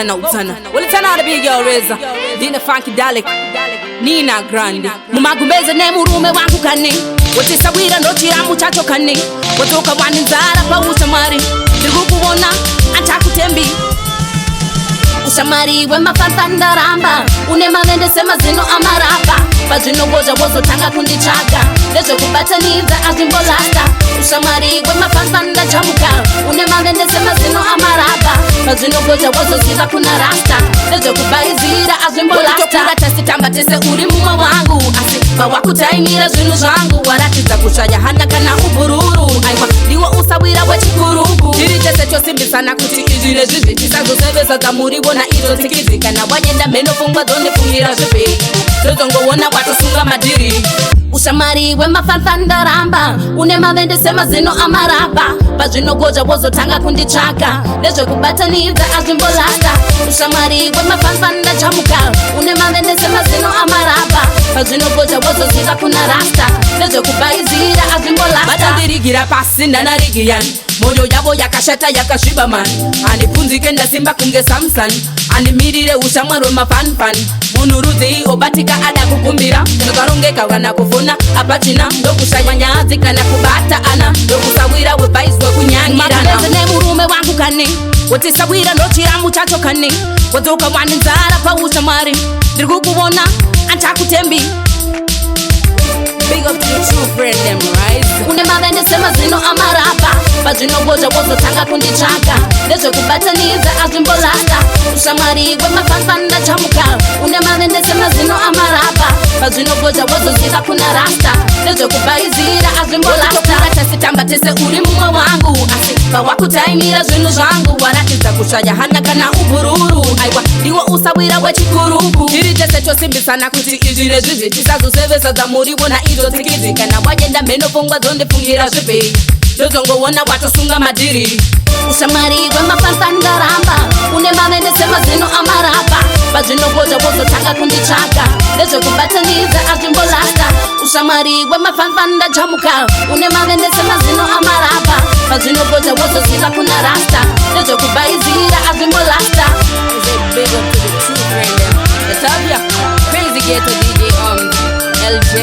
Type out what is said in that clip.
utana Walitana the big girl Reza Dina Funky Dalek Nina Grande Mumagumbeze ne murume wangu kani Watisawira ndochi ya muchacho kani Watoka waninzara pa usamari Dirgukuwona antakutembi Ushamari we mafantanda ramba Unema vende sema zino amarapa Pazino goja wozo tanga kundi chaka Lezo kubataniza azimbolasta Ushamari we mafantanda chamuka Unema vende sema zino amarapa Pazino goja wozo ziza kuna rasta Lezo kubaizira azimbolasta Utokura testi tamba tese uri muma wangu Asi bawakutaimira zinu zangu Waratiza kushaya handa kana ubururu Aiwa liwa usawira wechikurubu Tiri tese chosimbi sana kuti izire zizi Tisazo sebeza za muriwo na izo tikizi Kana wanyenda meno fungwa zone fungira zipi Tozongo wona watu sunga madiri Ushamari we mafantanda ramba Unema vende sema zino amarapa Pazino goja wozo tanga kundi chaka Lezo kubataniza azimbolasta Ushamari we mafantanda chamuka Unema vende sema zino amarapa Pazino goja wozo ziza kuna rasta Lezo kubaizira azimbolasta Batandirigira pasi nanarigiyan Moyo yabo yakashata yakashiba man Anipunzike nda simba kunge samsan Animirire ushamaro mafanfan Munuruzi obatika ada kukumbira Ngarongeka wana kufuna apachina Ndokushaya nyazi kana kubata ana Ndokusawira webaizwe kunyangirana Makuleze ne murume wangu kani Watisawira ndochira muchacho kani Wadoka waninzara pa ushamari Dirgukuwona antakutembi Big up to the true friend them, right? Unema vende sema zino amarapa Pazino goja wozo tanga kundi chaka Lezo kubataniza azimbolasta Ushamari we mafantanda chamuka Unema vende sema zino amarapa Pazino goja wozo ziza kuna rasta Lezo kubaizira azimbolasta Utokura tesi tamba tese uri muma wangu Asi bawakutaimira zinu zangu Waratiza kushaya hana kana ubururu Aiwa liwa usawira wechikurubu Tiri tese chosimbi sana kuti izire zizi Tisazo sebeza za muriwo na izo tikizi Kana wanyenda meno fungwa zonde fungira zipi Tozongo wona watu sunga madiri Ushamari we mafantanda ramba Unema vende sema zino amarapa Pazino goja wozo tanga kundi chaka Lezo kubataniza azimbolasta Ushamari we mafantanda chamuka Unema vende sema zino amarapa Pazino goja wozo ziza kuna rasta Lezo kubaizira azimbolasta Big up to the true friend them Latavia Crazy Ghetto DJ LJ